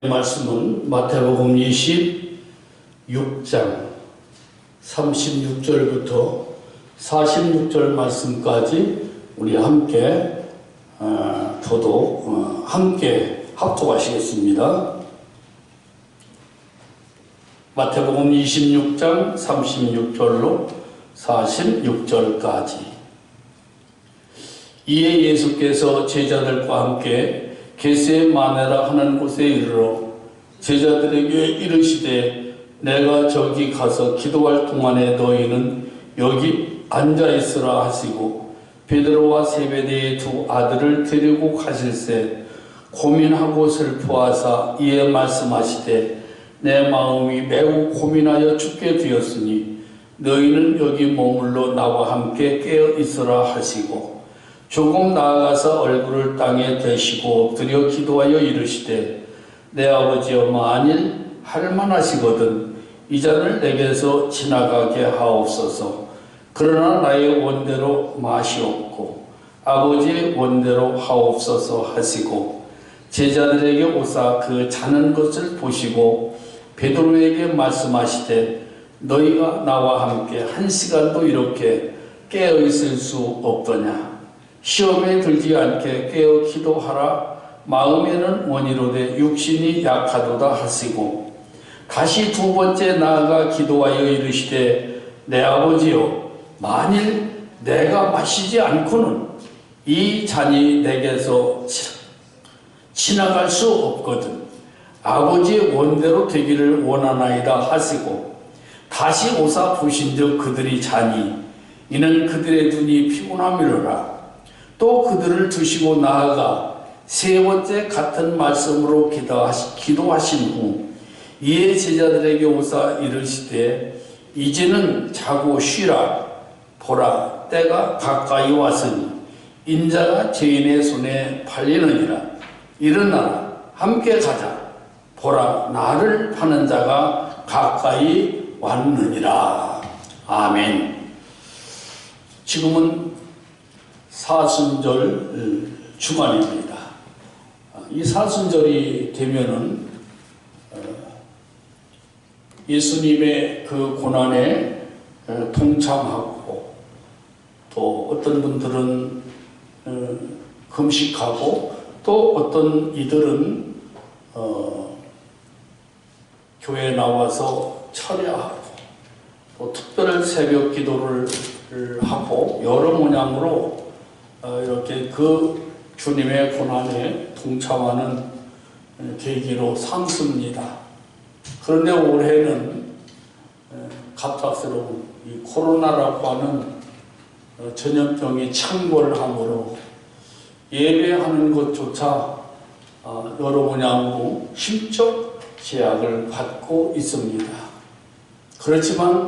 말씀은 마태복음 26장 36절부터 46절 말씀까지 우리 함께 함께 합독하시겠습니다. 마태복음 26장 36절로 46절까지. 이에 예수께서 제자들과 함께 겟세마네라 하는 곳에 이르러 제자들에게 이르시되 내가 저기 가서 기도할 동안에 너희는 여기 앉아있으라 하시고 베드로와 세베대의 두 아들을 데리고 가실새 고민하고 슬퍼하사 이에 말씀하시되 내 마음이 매우 고민하여 죽게 되었으니 너희는 여기 머물러 나와 함께 깨어 있으라 하시고 조금 나아가서 얼굴을 땅에 대시고 엎드려 기도하여 이르시되 내 아버지여 만일 할만하시거든 이 잔을 내게서 지나가게 하옵소서. 그러나 나의 원대로 마시옵고 아버지의 원대로 하옵소서 하시고 제자들에게 오사 그 자는 것을 보시고 베드로에게 말씀하시되 너희가 나와 함께 한 시간도 이렇게 깨어 있을 수 없더냐. 시험에 들지 않게 깨어 기도하라. 마음에는 원이로되 육신이 약하도다 하시고 다시 두 번째 나아가 기도하여 이르시되 내 아버지여 만일 내가 마시지 않고는 이 잔이 내게서 지나갈 수 없거든 아버지의 원대로 되기를 원하나이다 하시고 다시 오사 보신즉 그들이 자니 이는 그들의 눈이 피곤함이로라. 또 그들을 두시고 나아가 세 번째 같은 말씀으로 기도하신 후 이에 제자들에게 오사 이르시되 이제는 자고 쉬라. 보라 때가 가까이 왔으니 인자가 죄인의 손에 팔리느니라. 일어나라 함께 가자. 보라 나를 파는 자가 가까이 왔느니라. 아멘. 지금은 사순절 주간입니다. 이 사순절이 되면은 예수님의 그 고난에 동참하고 또 어떤 분들은 금식하고 또 어떤 이들은 교회에 나와서 철야하고 또 특별 새벽 기도를 하고 여러 모양으로 이렇게 그 주님의 고난에 동참하는 계기로 삼습니다. 그런데 올해는 갑작스러운 이 코로나라고 하는 전염병이 창궐함으로 예배하는 것조차 여러 모양으로 심적 제약을 받고 있습니다. 그렇지만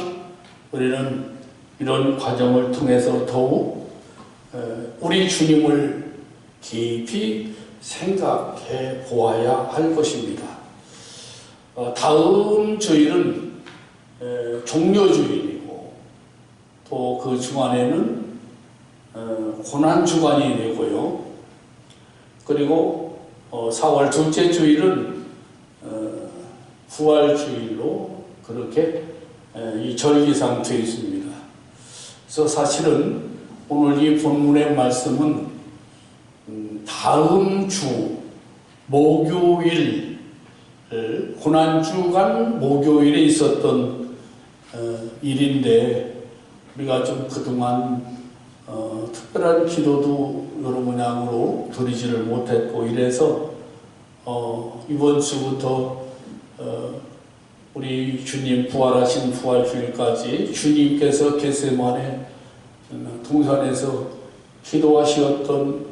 우리는 이런 과정을 통해서 더욱 우리 주님을 깊이 생각해 보아야 할 것입니다. 다음 주일은 종료주일이고 또 그 주간에는 고난주간이 되고요. 그리고 4월 둘째 주일은 부활주일로 그렇게 이 절기상 되어 있습니다. 그래서 사실은 오늘 이 본문의 말씀은 다음 주 목요일 고난주간 목요일에 있었던 일인데 우리가 좀 그동안 특별한 기도도 여러 모양으로 드리지를 못했고 이래서 이번 주부터 우리 주님 부활하신 부활주일까지 주님께서 겟세마네 동산에서 기도하셨던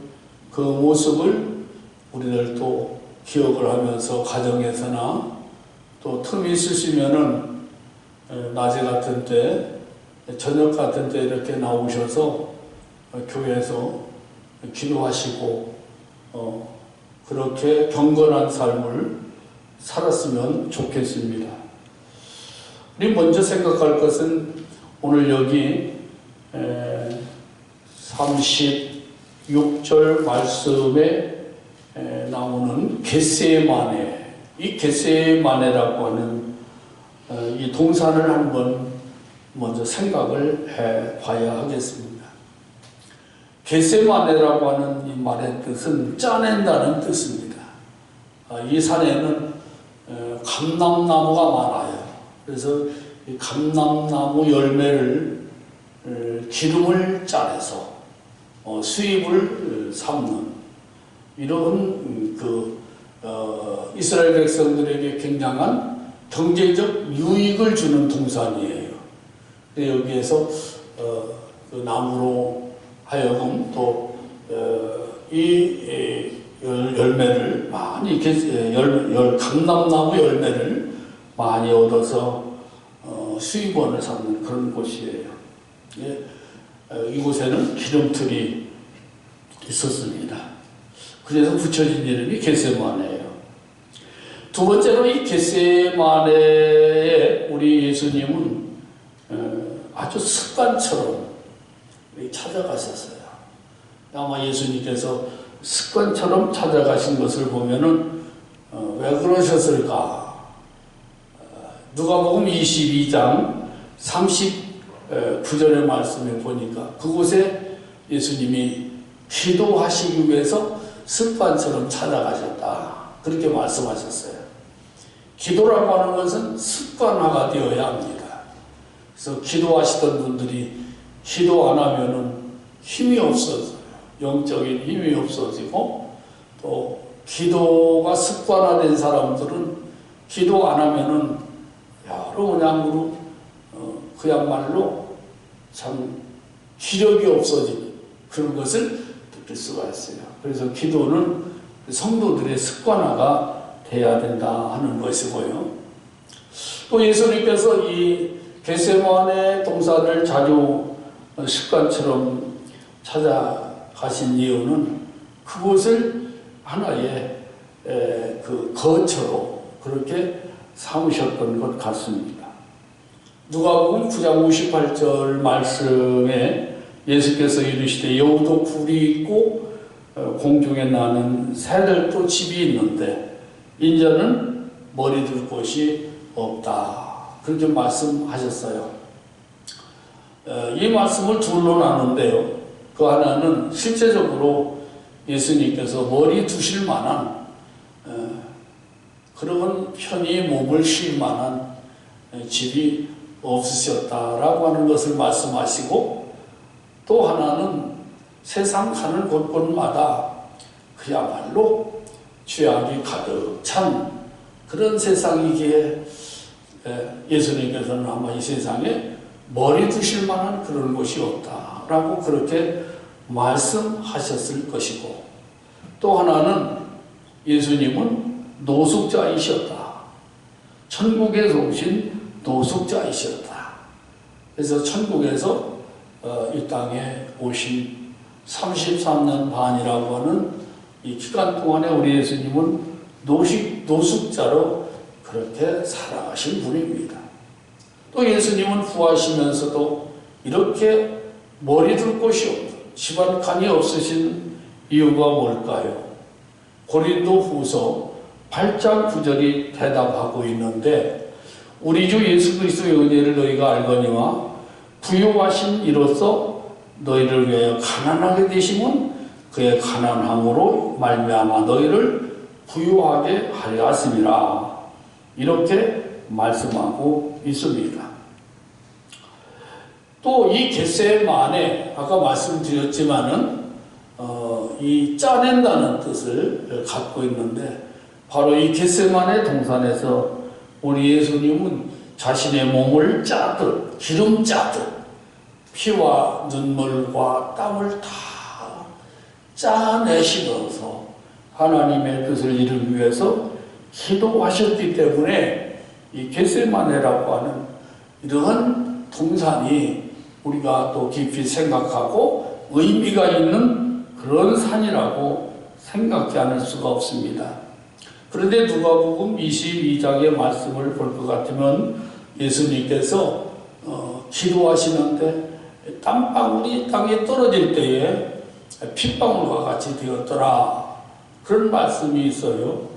그 모습을 우리들도 기억을 하면서 가정에서나 또 틈이 있으시면은 낮에 같은 때 저녁 같은 때 이렇게 나오셔서 교회에서 기도하시고 그렇게 경건한 삶을 살았으면 좋겠습니다. 우리 먼저 생각할 것은 오늘 여기 36절 말씀에 나오는 겟세마네 이 겟세마네라고 하는 이 동산을 한번 먼저 생각을 해 봐야 하겠습니다. 겟세마네라고 하는 이 말의 뜻은 짜낸다는 뜻입니다. 이 산에는 감람나무가 많아요. 그래서 이 감람나무 열매를 기름을 짜내서 수입을 삼는 이런 이스라엘 백성들에게 굉장한 경제적 유익을 주는 동산이에요. 여기에서 그 나무로 하여금 또 이 열매를 많이 감람나무 열매를 많이 얻어서 수입원을 삼는 그런 곳이에요. 이곳에는 기름틀이 있었습니다. 그래서 붙여진 이름이 겟세마네예요. 두 번째로 이 겟세마네에 우리 예수님은 아주 습관처럼 찾아가셨어요. 아마 예수님께서 습관처럼 찾아가신 것을 보면은 왜 그러셨을까? 누가복음 22장 39절의 말씀에 보니까 그곳에 예수님이 기도하시기 위해서 습관처럼 찾아가셨다. 그렇게 말씀하셨어요. 기도라고 하는 것은 습관화가 되어야 합니다. 그래서 기도하시던 분들이 기도 안 하면은 힘이 없어져요. 영적인 힘이 없어지고 또 기도가 습관화된 사람들은 기도 안 하면은 여러 그냥으로 그야말로 참 기력이 없어지는 그런 것을 느낄 수가 있어요. 그래서 기도는 성도들의 습관화가 돼야 된다 하는 것이고요. 또 예수님께서 이 겟세마네 동산을 자주 습관처럼 찾아가신 이유는 그곳을 하나의 그 거처로 그렇게 삼으셨던 것 같습니다. 누가복음 9장 58절 말씀에 예수께서 이르시되 여우도 굴이 있고 공중에 나는 새들도 집이 있는데 인자는 머리 둘 곳이 없다. 그렇게 말씀하셨어요. 이 말씀을 둘로 나누는데요. 그 하나는 실제적으로 예수님께서 머리 두실 만한 그런 편히 몸을 쉴 만한 집이 없으셨다라고 하는 것을 말씀하시고 또 하나는 세상 가는 곳곳마다 그야말로 죄악이 가득 찬 그런 세상이기에 예수님께서는 아마 이 세상에 머리 두실 만한 그런 곳이 없다라고 그렇게 말씀하셨을 것이고 또 하나는 예수님은 노숙자이셨다. 천국에서 오신 노숙자이셨다. 그래서 천국에서 이 땅에 오신 33년 반이라고 하는 이 기간 동안에 우리 예수님은 노숙자로 그렇게 살아가신 분입니다. 또 예수님은 구하시면서도 이렇게 머리 둘 곳이 없는 집안 칸이 없으신 이유가 뭘까요? 고린도 후서 8장 9절이 대답하고 있는데 우리 주 예수 그리스도의 은혜를 너희가 알거니와 부요하신 이로써 너희를 위하여 가난하게 되심은 그의 가난함으로 말미암아 너희를 부요하게 하려 하심이라. 이렇게 말씀하고 있습니다. 또 이 겟세마네 아까 말씀드렸지만은 이 짜낸다는 뜻을 갖고 있는데 바로 이 겟세마네 동산에서 우리 예수님은 자신의 몸을 짜듯 기름 짜듯 피와 눈물과 땀을 다 짜내시면서 하나님의 뜻을 이루기 위해서 기도하셨기 때문에 이 겟세마네라고 하는 이러한 동산이 우리가 또 깊이 생각하고 의미가 있는 그런 산이라고 생각지 않을 수가 없습니다. 그런데 누가복음 22장의 말씀을 볼 것 같으면 예수님께서 기도하시는데 땀방울이 땅에 떨어질 때에 핏방울과 같이 되었더라. 그런 말씀이 있어요.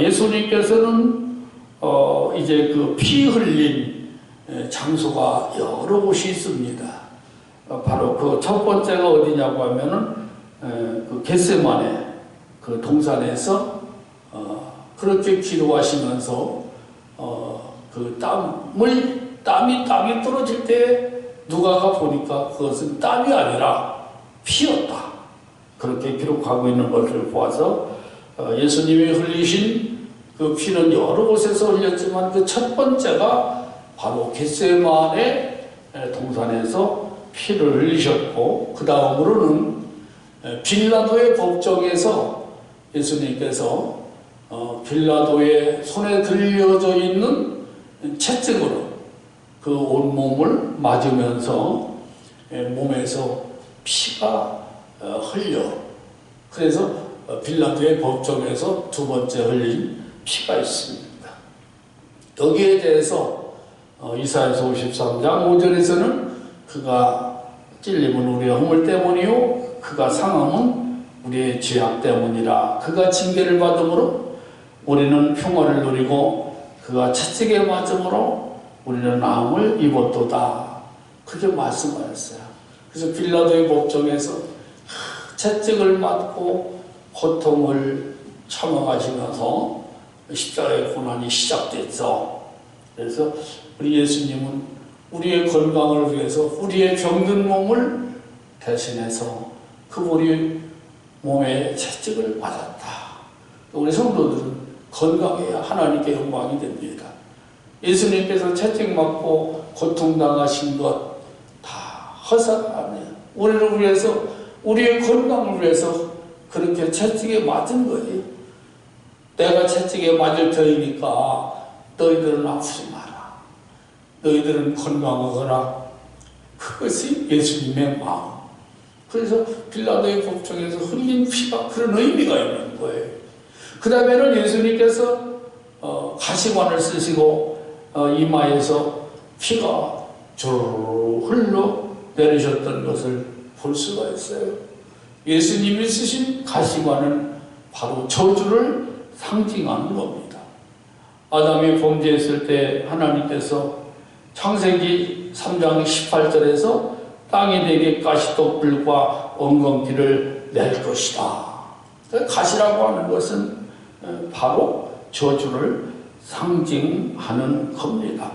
예수님께서는 이제 그 피 흘린 장소가 여러 곳이 있습니다. 바로 그 첫 번째가 어디냐고 하면은 그 겟세마네 그 동산에서 그렇게 기도하시면서 그 땀이 땅에 떨어질 때 누가가 보니까 그것은 땀이 아니라 피였다. 그렇게 기록하고 있는 것을 보아서 예수님이 흘리신 그 피는 여러 곳에서 흘렸지만 그 첫 번째가 바로 겟세마네 동산에서 피를 흘리셨고, 그 다음으로는 빌라도의 법정에서 예수님께서 빌라도의 손에 들려져 있는 채찍으로 그 온몸을 맞으면서 몸에서 피가 흘려. 그래서 빌라도의 법정에서 두 번째 흘린 피가 있습니다. 여기에 대해서 이사야서 53장 5절에서는 그가 찔림은 우리의 허물 때문이요 그가 상함은 우리의 죄악 때문이라. 그가 징계를 받음으로 우리는 평화를 누리고 그가 채찍에 맞음으로 우리는 나음을 입었도다. 그렇게 말씀하셨어요. 그래서 빌라도의 법정에서 채찍을 맞고 고통을 참아가시면서 십자가의 고난이 시작됐죠. 그래서 우리 예수님은 우리의 건강을 위해서 우리의 병든 몸을 대신해서 그분이 몸에 채찍을 맞았다. 우리 성도들은 건강해야 하나님께 영광이 됩니다. 예수님께서 채찍 맞고 고통당하신 것 다 허사가 아니에요. 우리를 위해서, 우리의 건강을 위해서 그렇게 채찍에 맞은 거예요. 내가 채찍에 맞을 터이니까 너희들은 아프지 마라. 너희들은 건강하거라. 그것이 예수님의 마음. 그래서 빌라도의 법정에서 흘린 피가 그런 의미가 있는 거예요. 그 다음에는 예수님께서 가시관을 쓰시고 이마에서 피가 주르르 흘러 내리셨던 것을 볼 수가 있어요. 예수님이 쓰신 가시관은 바로 저주를 상징하는 겁니다. 아담이 범죄했을 때 하나님께서 창세기 3장 18절에서 땅이 내게 가시떡불과 엉겅퀴를 낼 것이다. 가시라고 하는 것은 바로 저주를 상징하는 겁니다.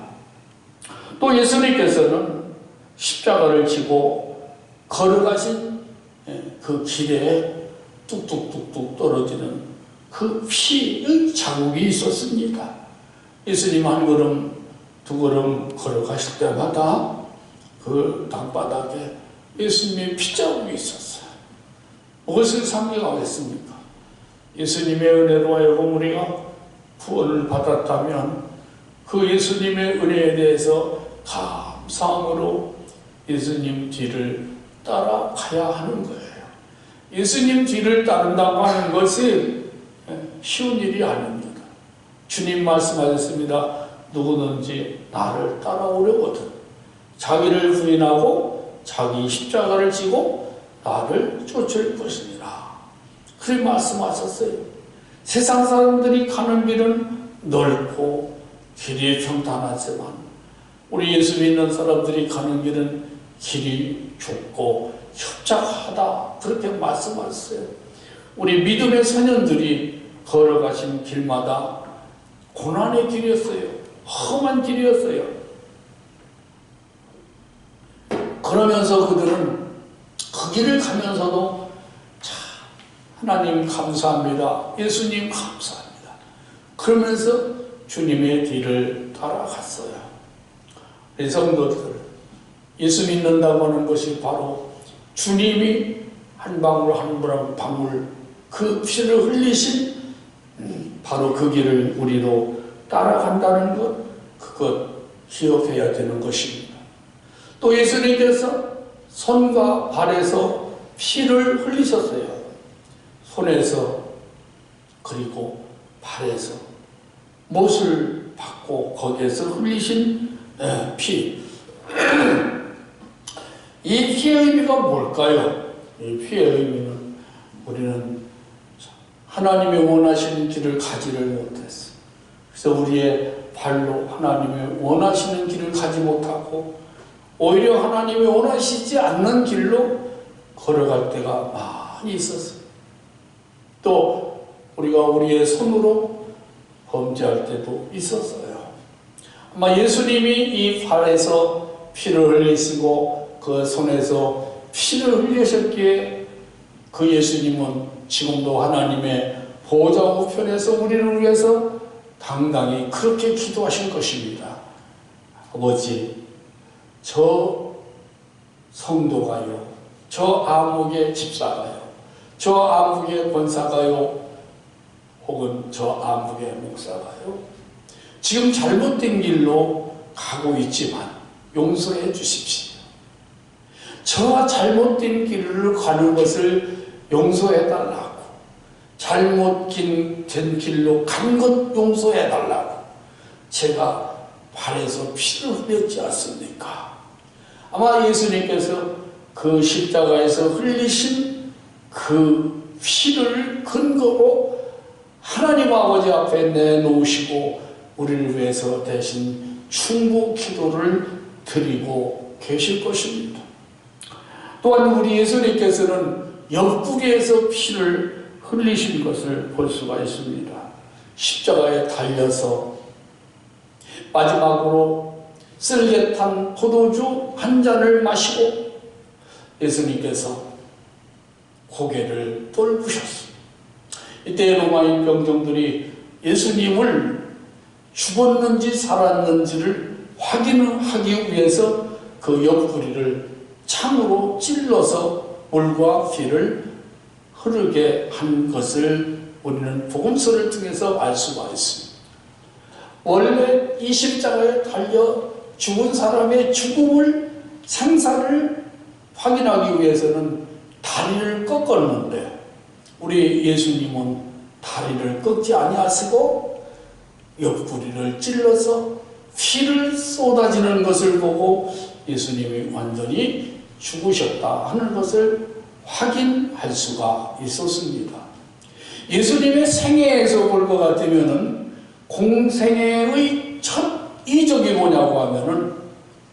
또 예수님께서는 십자가를 지고 걸어가신 그 길에 뚝뚝뚝뚝 떨어지는 그 피의 자국이 있었습니다. 예수님 한 걸음 두 걸음 걸어가실 때마다 그 땅바닥에 예수님의 피자국이 있었어요. 무엇을 상징하겠습니까? 예수님의 은혜로 하여금 우리가 구원을 받았다면 그 예수님의 은혜에 대해서 감사함으로 예수님 뒤를 따라가야 하는 거예요. 예수님 뒤를 따른다고 하는 것이 쉬운 일이 아닙니다. 주님 말씀하셨습니다. 누구든지 나를 따라오려거든 자기를 부인하고 자기 십자가를 지고 나를 쫓을 것이니라. 그렇게 말씀하셨어요. 세상 사람들이 가는 길은 넓고 길이 평탄하지만 우리 예수 믿는 사람들이 가는 길은 길이 좁고 협착하다. 그렇게 말씀하셨어요. 우리 믿음의 소년들이 걸어가신 길마다 고난의 길이었어요. 험한 길이었어요. 그러면서 그들은 그 길을 가면서도 참 하나님 감사합니다. 예수님 감사합니다. 그러면서 주님의 뒤를 따라갔어요. 우리 성도들, 예수 믿는다고 하는 것이 바로 주님이 한 방울 한 방울 그 피를 흘리신 바로 그 길을 우리도 따라간다는 것, 그것 기억해야 되는 것입니다. 또 예수님께서 손과 발에서 피를 흘리셨어요. 손에서 그리고 발에서 못을 받고 거기에서 흘리신 피. 이 피의 의미가 뭘까요? 이 피의 의미는 우리는 하나님의 원하시는 길을 가지를 못했어. 그래서 우리의 발로 하나님의 원하시는 길을 가지 못하고 오히려 하나님이 원하시지 않는 길로 걸어갈 때가 많이 있었어요. 또 우리가 우리의 손으로 범죄할 때도 있었어요. 아마 예수님이 이 발에서 피를 흘리시고 그 손에서 피를 흘리셨기에 그 예수님은 지금도 하나님의 보좌 우편에서 우리를 위해서 당당히 그렇게 기도하실 것입니다. 아버지, 저 성도가요, 저 암흑의 집사가요, 저 암흑의 권사가요, 혹은 저 암흑의 목사가요, 지금 잘못된 길로 가고 있지만 용서해 주십시오. 저와 잘못된 길을 가는 것을 용서해 달라고, 잘못된 길로 간 것 용서해 달라고 제가 발에서 피를 흘렸지 않습니까? 아마 예수님께서 그 십자가에서 흘리신 그 피를 근거로 하나님 아버지 앞에 내놓으시고 우리를 위해서 대신 충고 기도를 드리고 계실 것입니다. 또한 우리 예수님께서는 옆구리에서 피를 흘리신 것을 볼 수가 있습니다. 십자가에 달려서 마지막으로 쓸개탄 포도주 한 잔을 마시고 예수님께서 고개를 돌부셨습니다. 이때 로마인 병정들이 예수님을 죽었는지 살았는지를 확인하기 위해서 그 옆구리를 창으로 찔러서 물과 피를 흐르게 한 것을 우리는 복음서를 통해서 알 수가 있습니다. 원래 이 십자가에 달려 죽은 사람의 죽음을, 생사를 확인하기 위해서는 다리를 꺾었는데 우리 예수님은 다리를 꺾지 아니하시고 옆구리를 찔러서 피를 쏟아지는 것을 보고 예수님이 완전히 죽으셨다 하는 것을 확인할 수가 있었습니다. 예수님의 생애에서 볼 것 같으면은 공생애의 첫 이적이 뭐냐고 하면은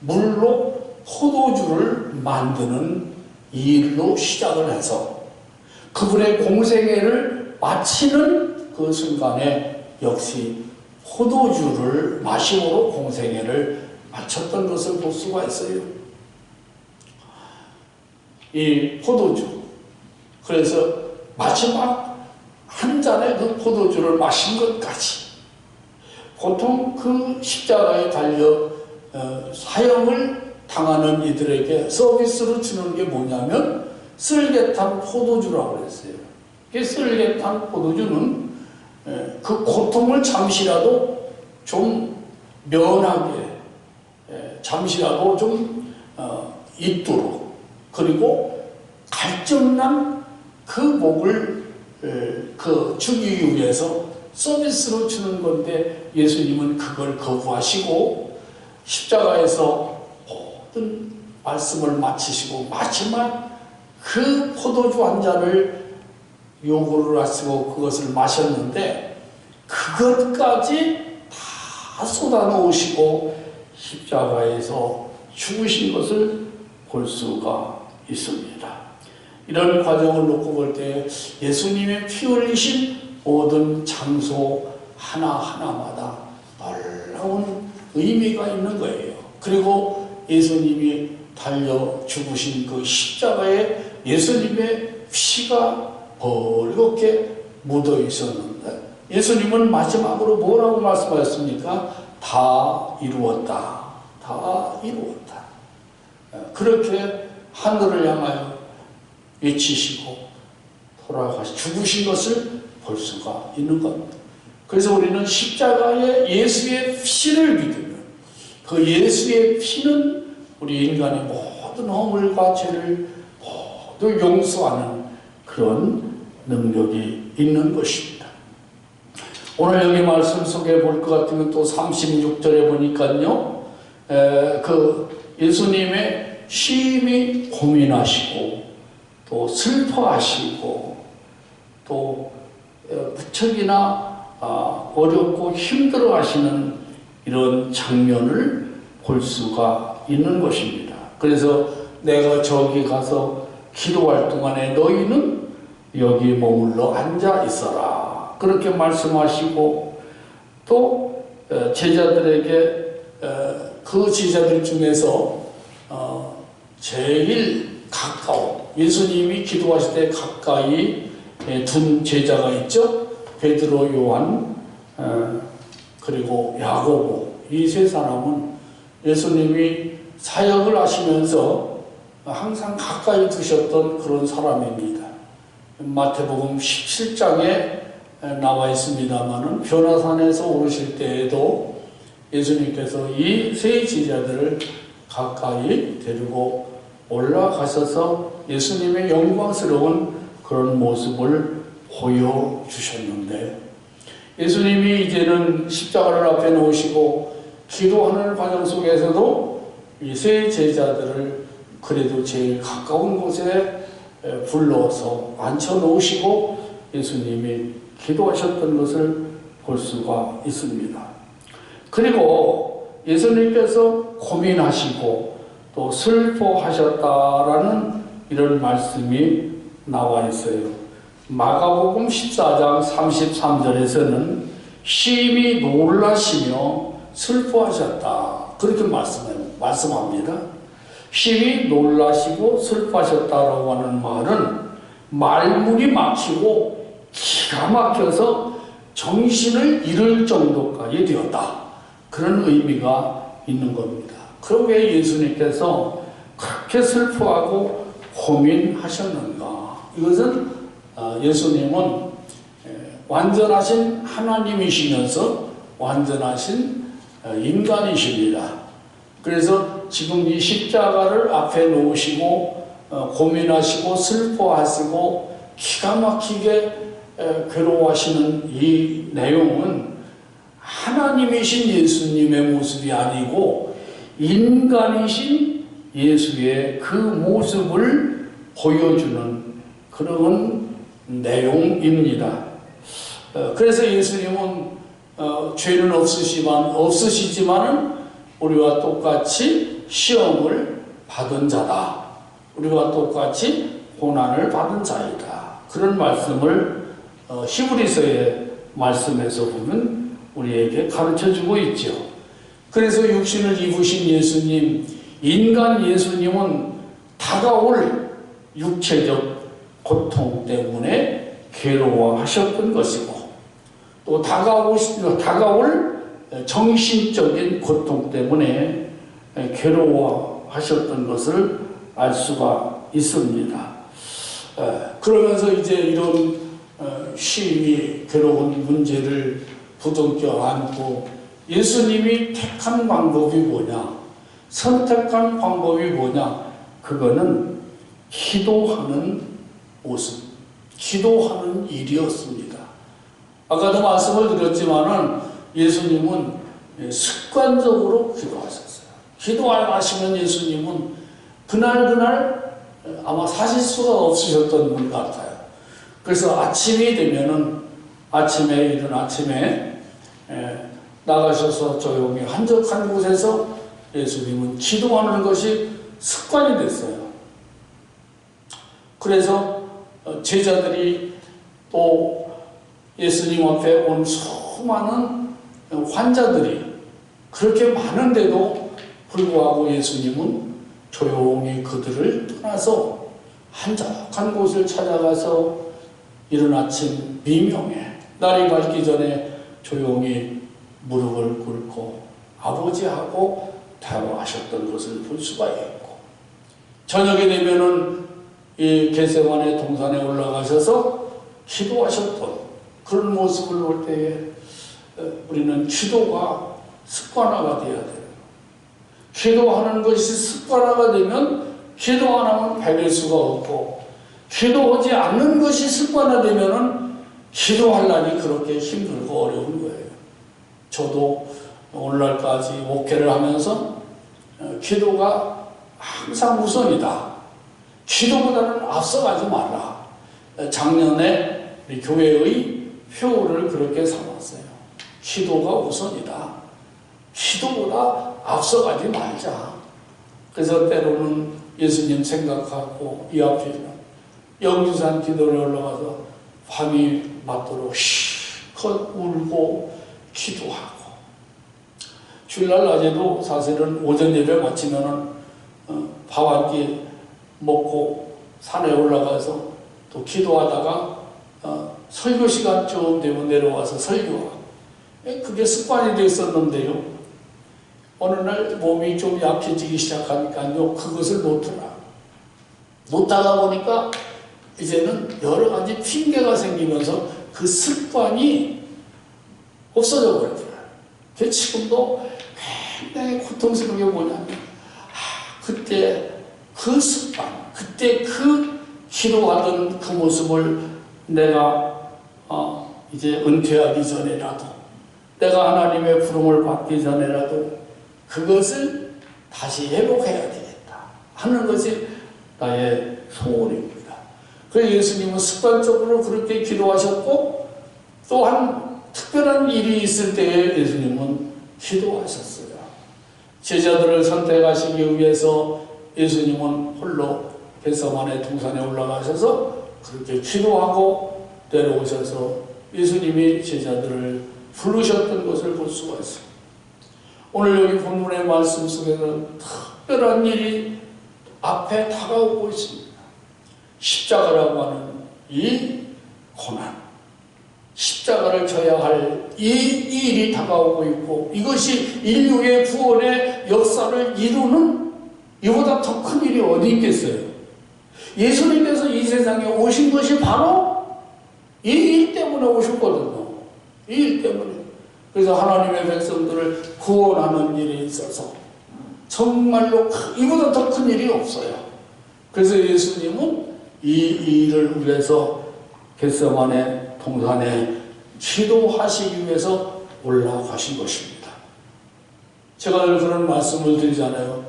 물로 포도주를 만드는 일로 시작을 해서 그분의 공생애를 마치는 그 순간에 역시 포도주를 마심으로 공생애를 마쳤던 것을 볼 수가 있어요. 이 포도주, 그래서 마지막 한 잔의 그 포도주를 마신 것까지 보통 그 십자가에 달려 사형을 당하는 이들에게 서비스로 주는 게 뭐냐면 쓸개탄 포도주라고 했어요. 이 쓸개탄 포도주는 그 고통을 잠시라도 좀 면하게, 잠시라도 좀 잊도록, 그리고 갈증난 그 목을 주기 위해서 서비스로 주는 건데 예수님은 그걸 거부하시고 십자가에서 모든 말씀을 마치시고 마지막 그 포도주 한 잔을 요구를 하시고 그것을 마셨는데 그것까지 다 쏟아놓으시고 십자가에서 죽으신 것을 볼 수가 있습니다. 이런 과정을 놓고 볼 때 예수님의 피 흘리신 모든 장소 하나하나마다 놀라운 의미가 있는 거예요. 그리고 예수님이 달려 죽으신 그 십자가에 예수님의 피가 벌겋게 묻어 있었는데 예수님은 마지막으로 뭐라고 말씀하셨습니까? 다 이루었다. 다 이루었다. 그렇게 하늘을 향하여 외치시고 죽으신 것을 볼 수가 있는 겁니다. 그래서 우리는 십자가에 예수의 피를 믿으면 그 예수의 피는 우리 인간의 모든 허물과 죄를 모두 용서하는 그런 능력이 있는 것입니다. 오늘 여기 말씀 속에 볼 것 같으면 또 36절에 보니까요, 그 예수님의 심히 고민하시고 또 슬퍼하시고 또 무척이나 어렵고 힘들어 하시는 이런 장면을 볼 수가 있는 것입니다. 그래서 내가 저기 가서 기도할 동안에 너희는 여기 머물러 앉아 있어라. 그렇게 말씀하시고 또 제자들에게 그 제자들 중에서 제일 가까운 예수님이 기도하실 때 가까이 둔 제자가 있죠. 베드로, 요한, 그리고 야고보. 이 세 사람은 예수님이 사역을 하시면서 항상 가까이 두셨던 그런 사람입니다. 마태복음 17장에 나와 있습니다마는 변화산에서 오르실 때에도 예수님께서 이 세 제자들을 가까이 데리고 올라가셔서 예수님의 영광스러운 그런 모습을 보여주셨는데, 예수님이 이제는 십자가를 앞에 놓으시고 기도하는 과정 속에서도 이 세 제자들을 그래도 제일 가까운 곳에 불러서 앉혀놓으시고 예수님이 기도하셨던 것을 볼 수가 있습니다. 그리고 예수님께서 고민하시고 또 슬퍼하셨다라는 이런 말씀이 나와 있어요. 마가복음 14장 33절에서는 심히 놀라시며 슬퍼하셨다. 그렇게 말씀합니다. 심히 놀라시고 슬퍼하셨다라고 하는 말은 말문이 막히고 기가 막혀서 정신을 잃을 정도까지 되었다. 그런 의미가 있는 겁니다. 그럼 왜 예수님께서 그렇게 슬퍼하고 고민하셨는가? 이것은 예수님은 완전하신 하나님이시면서 완전하신 인간이십니다. 그래서 지금 이 십자가를 앞에 놓으시고 고민하시고 슬퍼하시고 기가 막히게 괴로워하시는 이 내용은 하나님이신 예수님의 모습이 아니고 인간이신 예수의 그 모습을 보여주는 그런 내용입니다. 그래서 예수님은 죄는 없으시지만은 우리와 똑같이 시험을 받은 자다. 우리와 똑같이 고난을 받은 자이다. 그런 말씀을 히브리서의 말씀에서 보면 우리에게 가르쳐주고 있죠. 그래서 육신을 입으신 예수님, 인간 예수님은 다가올 육체적 고통 때문에 괴로워하셨던 것이고 또 다가올 정신적인 고통 때문에 괴로워하셨던 것을 알 수가 있습니다. 그러면서 이제 이런 심히 괴로운 문제를 부둥켜 안고 예수님이 택한 방법이 뭐냐? 선택한 방법이 뭐냐? 그거는 기도하는 모습, 기도하는 일이었습니다. 아까도 말씀을 드렸지만은 예수님은 습관적으로 기도하셨어요. 기도하시는 예수님은 그날 아마 사실 수가 없으셨던 분 같아요. 그래서 아침이 되면은 이른 아침에 나가셔서 조용히 한적한 곳에서 예수님은 기도하는 것이 습관이 됐어요. 그래서 제자들이 또 예수님 앞에 온 수많은 환자들이 그렇게 많은데도 불구하고 예수님은 조용히 그들을 떠나서 한적한 곳을 찾아가서 이른 아침 미명에 날이 밝기 전에 조용히 무릎을 꿇고 아버지하고 대화하셨던 것을 볼 수가 있고, 저녁이 되면은 이 겟세마네 동산에 올라가셔서 기도하셨던 그런 모습을 볼 때에 우리는 기도가 습관화가 되어야 돼요. 기도하는 것이 습관화가 되면 기도 안 하면 배길 수가 없고, 기도하지 않는 것이 습관화되면은 기도하려니 그렇게 힘들고 어려운 거예요. 저도 오늘날까지 목회를 하면서 기도가 항상 우선이다. 기도보다는 앞서가지 말라. 작년에 우리 교회의 표를 그렇게 삼았어요. 기도가 우선이다. 기도보다 앞서가지 말자. 그래서 때로는 예수님 생각하고 이 앞에 영주산 기도를 올라가서 밤이 맞도록 실컷 울고 기도하고, 주일날 낮에도 사실은 오전 예배 마치면은 밥 한 끼 먹고 산에 올라가서 또 기도하다가 설교 시간쯤 되면 내려와서 설교하고, 그게 습관이 됐었는데요. 어느 날 몸이 좀 약해지기 시작하니까요, 그것을 놓더라. 놓다가 보니까 이제는 여러 가지 핑계가 생기면서 그 습관이 없어져 버리더라. 그 지금도 굉장히 고통스러운 게 뭐냐면, 그때 그 습관, 그때 그 기도하던 그 모습을 내가 이제 은퇴하기 전에라도, 내가 하나님의 부름을 받기 전에라도 그것을 다시 회복해야 되겠다 하는 것이 나의 소원입니다. 그래서 예수님은 습관적으로 그렇게 기도하셨고, 또한 특별한 일이 있을 때에 예수님은 기도하셨어요. 제자들을 선택하시기 위해서 예수님은 홀로 겟세마네 동산에 올라가셔서 그렇게 기도하고 내려오셔서 예수님이 제자들을 부르셨던 것을 볼 수가 있습니다. 오늘 여기 본문의 말씀 속에는 특별한 일이 앞에 다가오고 있습니다. 십자가라고 하는 이 고난, 십자가를 져야 할 이 일이 다가오고 있고, 이것이 인류의 구원의 역사를 이루는 이보다 더 큰 일이 어디 있겠어요? 예수님께서 이 세상에 오신 것이 바로 이 일 때문에 오셨거든요. 이 일 때문에. 그래서 하나님의 백성들을 구원하는 일에 있어서 정말로 이보다 더 큰 일이 없어요. 그래서 예수님은 이 일을 위해서 겟세마네 동산에 기도하시기 위해서 올라가신 것입니다. 제가 늘 그런 말씀을 드리잖아요.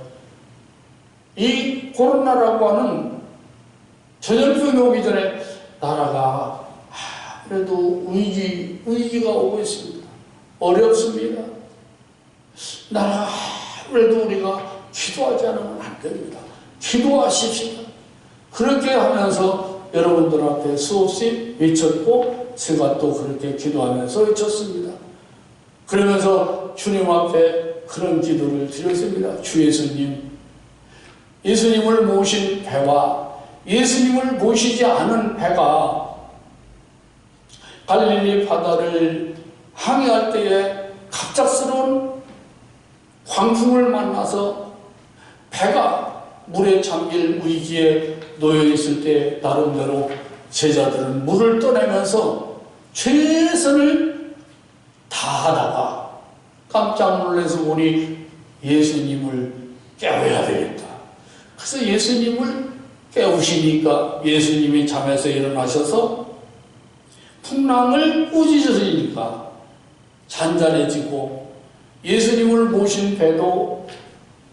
이 코로나라고 하는 전염병이 오기 전에 나라가 그래도 위기가 오고 있습니다. 어렵습니다. 나라가 그래도 우리가 기도하지 않으면 안 됩니다. 기도하십시오. 그렇게 하면서 여러분들 앞에 수없이 외쳤고, 제가 또 그렇게 기도하면서 외쳤습니다. 그러면서 주님 앞에 그런 기도를 드렸습니다. 주 예수님, 예수님을 모신 배와 예수님을 모시지 않은 배가 갈릴리 바다를 항해할 때에 갑작스러운 광풍을 만나서 배가 물에 잠길 위기에 놓여 있을 때 나름대로 제자들은 물을 떠내면서 최선을 다하다가 깜짝 놀라서 보니 예수님을 깨워야 되겠다. 그래서 예수님을 깨우시니까 예수님이 잠에서 일어나셔서 풍랑을 꾸짖으시니까 잔잔해지고, 예수님을 모신 배도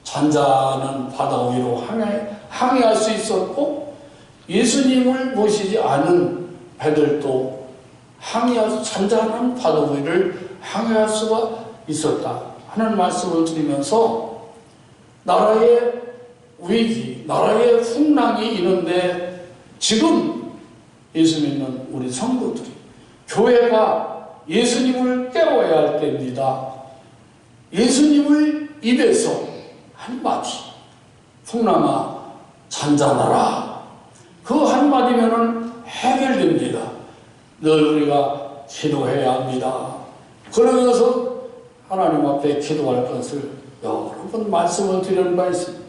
잔잔한 바다 위로 항해할 수 있었고, 예수님을 모시지 않은 배들도 잔잔한 바다 위를 항해할 수가 있었다 하는 말씀을 드리면서, 나라의 위기, 나라의 풍랑이 있는데 지금 예수 믿는 우리 성도들이, 교회가 예수님을 깨워야 할 때입니다. 예수님을 입에서 한마디, 풍랑아 잔잔하라, 그 한마디면은 해결됩니다. 늘 우리가 기도해야 합니다. 그러면서 하나님 앞에 기도할 것을 여러 번 말씀을 드린 바 있습니다.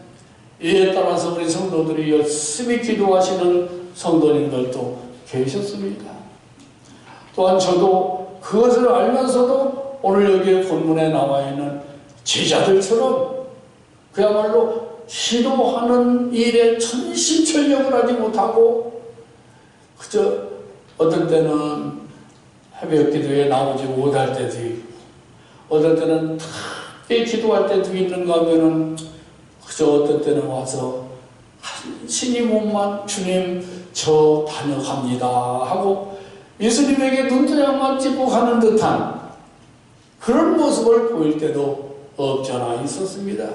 이에 따라서 우리 성도들이 열심히 기도하시는 성도님들도 계셨습니다. 또한 저도 그것을 알면서도 오늘 여기 본문에 나와 있는 제자들처럼 그야말로 기도하는 일에 전심전력을 하지 못하고 그저 어떤 때는 새벽 기도에 나오지 못할 때도 있고, 어떤 때는 특히 기도할 때도 있는가 하면은 그저 어떤 때는 와서 신이 몸만 주님 저 다녀갑니다 하고 예수님에게 눈도장만 찍고 가는 듯한 그런 모습을 보일 때도 없잖아 있었습니다.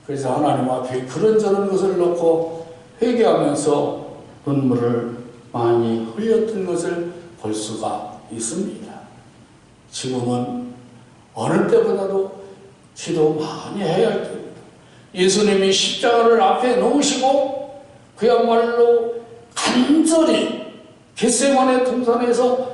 그래서 하나님 앞에 그런저런 것을 놓고 회개하면서 눈물을 많이 흘렸던 것을 볼 수가 있습니다. 지금은 어느 때보다도 기도 많이 해야 할 때입니다. 예수님이 십자가를 앞에 놓으시고 그야말로 간절히 겟세마네 동산에서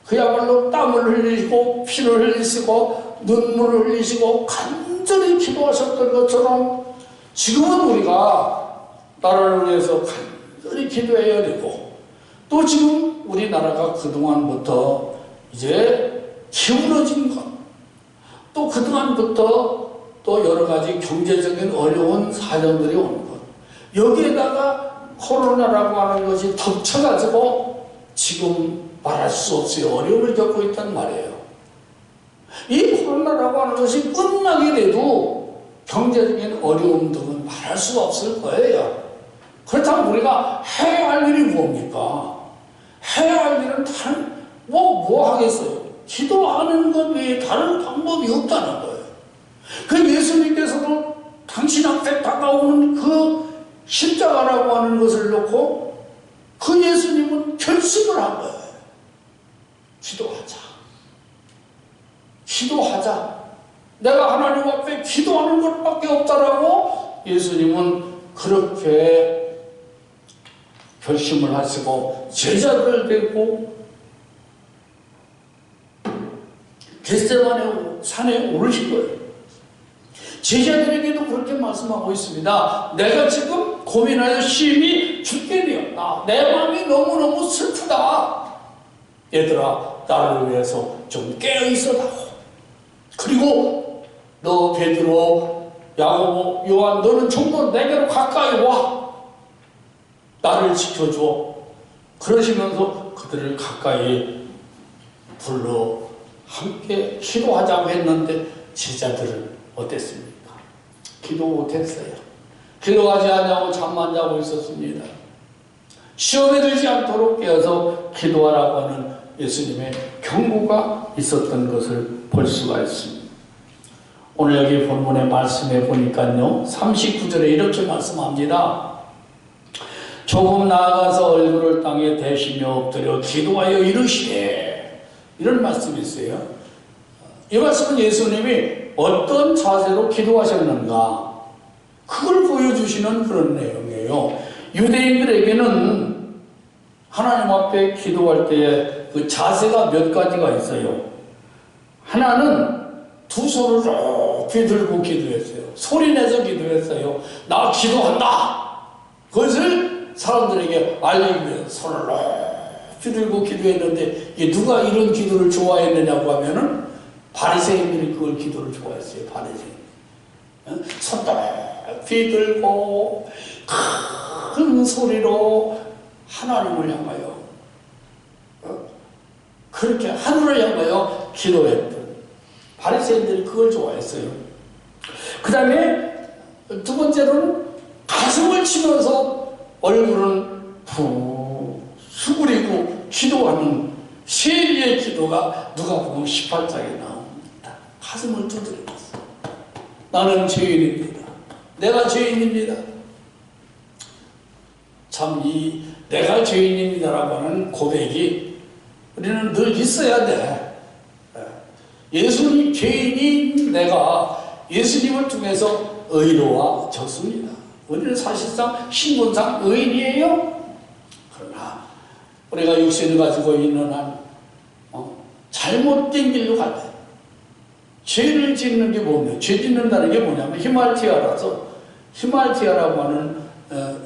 그야말로 땀을 흘리시고 피를 흘리시고 눈물을 흘리시고 간절히 기도하셨던 것처럼 지금은 우리가 나라를 위해서 간절히 기도해야 되고, 또 지금 우리나라가 그동안부터 이제 기울어진 것, 또 그동안부터 또 여러 가지 경제적인 어려운 사정들이 오는 것, 여기에다가 코로나라고 하는 것이 덮쳐가지고 지금 말할 수 없이 어려움을 겪고 있단 말이에요. 이 코로나라고 하는 것이 끝나게 돼도 경제적인 어려움 등은 말할 수가 없을 거예요. 그렇다면 우리가 해야 할 일이 뭡니까? 해야 할 일은 다른 뭐 하겠어요? 기도하는 것 외에 다른 방법이 없다는 거예요. 그 예수님께서도 당신 앞에 다가오는 그 십자가라고 하는 것을 놓고 그 예수님은 결심을 한 거예요. 기도하자. 기도하자. 내가 하나님 앞에 기도하는 것밖에 없다라고 예수님은 그렇게 결심을 하시고 제자들을 데리고 겟세마네 산에 오르신 거예요. 제자들에게도 그렇게 말씀하고 있습니다. 내가 지금 고민하여 심히 죽게 되었다. 내 마음이 너무너무 슬프다. 얘들아, 나를 위해서 좀 깨어있어다오. 그리고 너 베드로, 야고보, 요한, 너는 좀 더 내게로 가까이 와. 나를 지켜줘. 그러시면서 그들을 가까이 불러 함께 기도하자고 했는데 제자들은 어땠습니까? 기도 못했어요. 기도하지 않냐고 잠만 자고 있었습니다. 시험에 들지 않도록 깨어서 기도하라고 하는 예수님의 경고가 있었던 것을 볼 수가 있습니다. 오늘 여기 본문의 말씀에 보니까요, 39절에 이렇게 말씀합니다. 조금 나아가서 얼굴을 땅에 대시며 엎드려 기도하여 이르시되, 이런 말씀이 있어요. 이 말씀은 예수님이 어떤 자세로 기도하셨는가, 그걸 보여주시는 그런 내용이에요. 유대인들에게는 하나님 앞에 기도할 때에 그 자세가 몇 가지가 있어요. 하나는 두 손을 높이 들고 기도했어요. 소리내서 기도했어요. 나 기도한다. 그것을 사람들에게 알리기 위해서 손을 높이 들고 기도했는데, 누가 이런 기도를 좋아했느냐고 하면은 바리새인들이 그걸 기도를 좋아했어요. 바리새인. 손 높이 들고 큰 소리로 하나님을 향하여, 그렇게 하늘을 향하여 기도했던 바리새인들이 그걸 좋아했어요. 그 다음에 두 번째로는 가슴을 치면서 얼굴은 푹 수그리고 기도하는 세리의 기도가 누가복음 18장에 나옵니다. 가슴을 두드리면서 나는 죄인입니다. 내가 죄인입니다. 참 이 내가 죄인입니다라고 하는 고백이 우리는 늘 있어야 돼. 예수님 죄인인 내가 예수님을 통해서 의로워졌습니다. 우리는 사실상 신분상 의인이에요. 그러나 우리가 육신을 가지고 있는 한 잘못된 길로 갈 때, 죄를 짓는 게 뭐냐, 죄 짓는다는 게 뭐냐면 히말티아라서, 히말티아라고 하는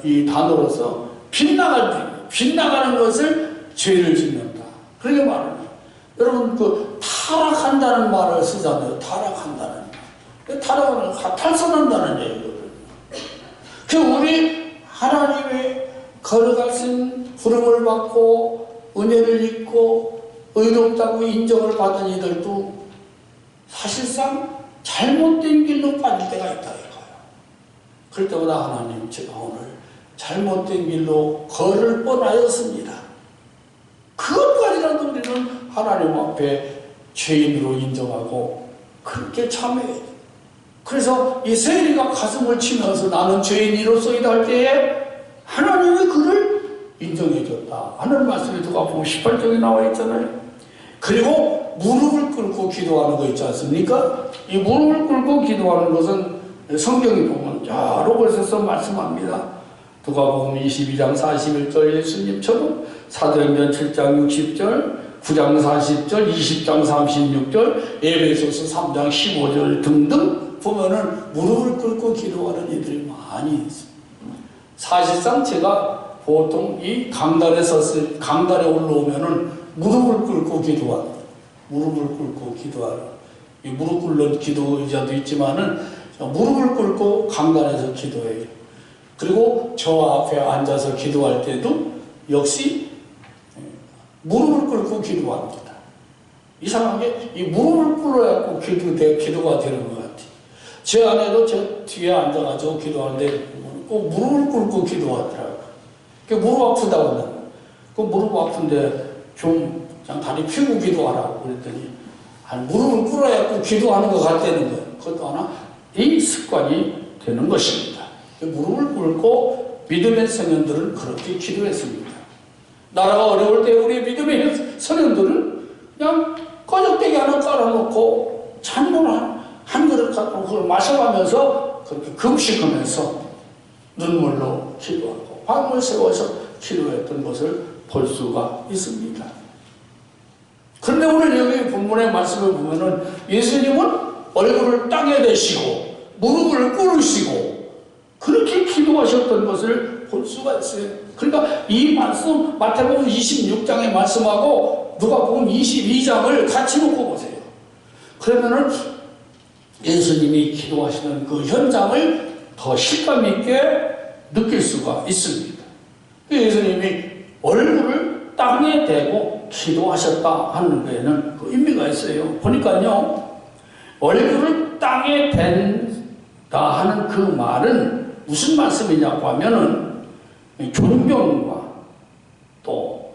이 단어로서 빗나갈 때, 빗나가는 것을 죄를 짓는다, 그렇게 말합니다. 여러분 그 타락한다는 말을 쓰잖아요. 타락한다는 말. 타락은 탈선한다는 얘기거든요. 그 우리 하나님의 거룩하신 부름을 받고 은혜를 입고 의롭다고 인정을 받은 이들도 사실상 잘못된 길로 빠질 때가 있다 이거예요. 그럴 때마다 하나님, 제가 오늘 잘못된 길로 걸을 뻔하였습니다. 그것까지 하나님 앞에 죄인으로 인정하고 그렇게 참회해요. 그래서 이 세리가 가슴을 치면서 나는 죄인이로서이다 할 때에 하나님이 그를 인정해줬다 하는 말씀이 누가복음 18장에 나와 있잖아요. 그리고 무릎을 꿇고 기도하는 거 있지 않습니까? 이 무릎을 꿇고 기도하는 것은 성경이 보면 여러 곳에서 말씀합니다. 누가복음 22장 41절 예수님처럼, 사도행전 7장 60절, 9장 40절, 20장 36절, 에베소서 3장 15절 등등 보면은 무릎을 꿇고 기도하는 이들이 많이 있습니다. 사실상 제가 보통 이 강단에 올라오면은 무릎을 꿇고 기도합니다. 무릎을 꿇고 기도하는. 이 무릎 꿇는 기도 의자도 있지만은 무릎을 꿇고 강단에서 기도해요. 그리고 저 앞에 앉아서 기도할 때도 역시 무릎을 꿇고 기도합니다. 이상하게 이 무릎을 꿇어야 기도가 되는 것 같아요. 제 아내도 제 뒤에 앉아가지고 기도하는데 꼭 무릎을 꿇고 기도하더라고요. 무릎 아프다고 하는 그 무릎 아픈데 좀 그냥 다리 펴고 기도하라고 그랬더니 무릎을 꿇어야 꼭 기도하는 것 같다는 거예요. 그것도 하나 이 습관이 되는 것입니다. 무릎을 꿇고 믿음의 소년들은 그렇게 기도했습니다. 나라가 어려울 때 우리 믿음의 소년들은 그냥 꺼적대기 하나 깔아놓고 찬물 한 그릇 갖고 그걸 마셔가면서 그렇게 금식하면서 눈물로 기도하고 밤을 새워서 기도했던 것을 볼 수가 있습니다. 그런데 오늘 여기 본문의 말씀을 보면은 예수님은 얼굴을 땅에 대시고 무릎을 꿇으시고 그렇게 기도하셨던 것을 볼 수가 있어요. 그러니까 이 말씀 마태복음 26장의 말씀하고 누가복음 22장을 같이 놓고 보세요. 그러면은 예수님이 기도하시는 그 현장을 더 실감 있게 느낄 수가 있습니다. 예수님이 얼굴을 땅에 대고 기도하셨다 하는 데에는 그 의미가 있어요. 보니까요, 얼굴을 땅에 댄다 하는 그 말은 무슨 말씀이냐고 하면은 존경과 또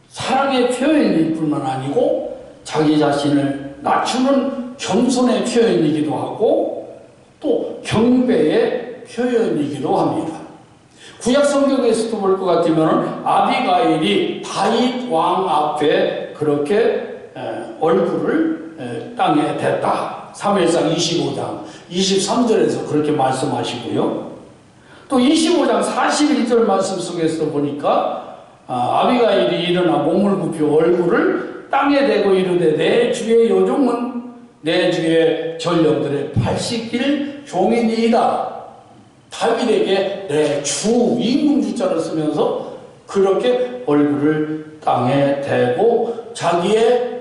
사랑의 표현일 뿐만 아니고 자기 자신을 낮추는 겸손의 표현이기도 하고 또 경배의 표현이기도 합니다. 구약 성경에서도 볼 것 같으면 아비가일이 다윗 왕 앞에 그렇게 얼굴을 땅에 댔다. 사무엘상 25장 23절에서 그렇게 말씀하시고요. 또 25장 41절 말씀 속에서 보니까 아비가일이 일어나 몸을 굽혀 얼굴을 땅에 대고 이르되 내 주의 여종은 내 주의 전령들의 80길 종이니이다. 다윗에게 내 주 임금주자를 쓰면서 그렇게 얼굴을 땅에 대고 자기의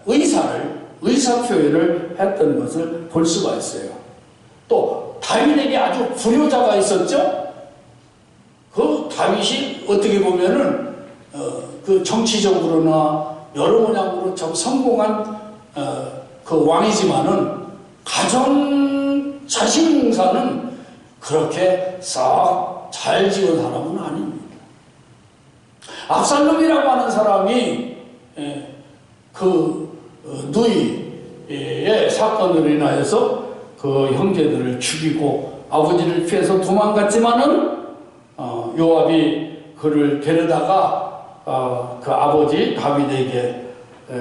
의사 표현을 했던 것을 볼 수가 있어요. 또 다윗에게 아주 불효자가 있었죠. 그 다윗이 어떻게 보면은 그 정치적으로나 여러 모양으로 참 성공한 그 왕이지만은 가정 자식농사는 그렇게 싹 잘 지은 사람은 아닙니다. 압살롬이라고 하는 사람이 그 누이의 사건으로 인하여서 그 형제들을 죽이고 아버지를 피해서 도망갔지만은 요압이 그를 데려다가 그 아버지 다윗에게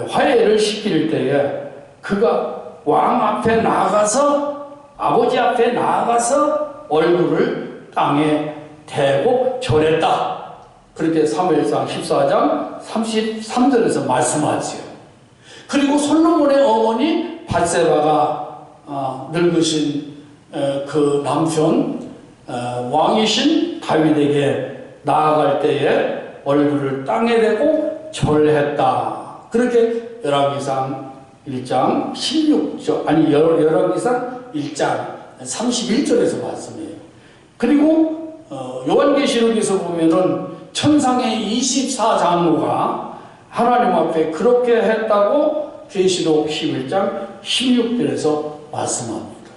화해를 시킬 때에 그가 왕 앞에 나가서 아버지 앞에 나가서 얼굴을 땅에 대고 절했다. 그렇게 사무엘상 14장 33절에서 말씀하지요. 그리고 솔로몬의 어머니 밧세바가 늙으신 그 남편 왕이신 다윗에게 나아갈 때에 얼굴을 땅에 대고 절했다. 그렇게 열왕기상 1장 16절 열왕기상 1장 31절에서 말씀해요. 그리고 요한계시록에서 보면은 천상의 24장로가 하나님 앞에 그렇게 했다고 계시록 11장 16절에서 말씀합니다.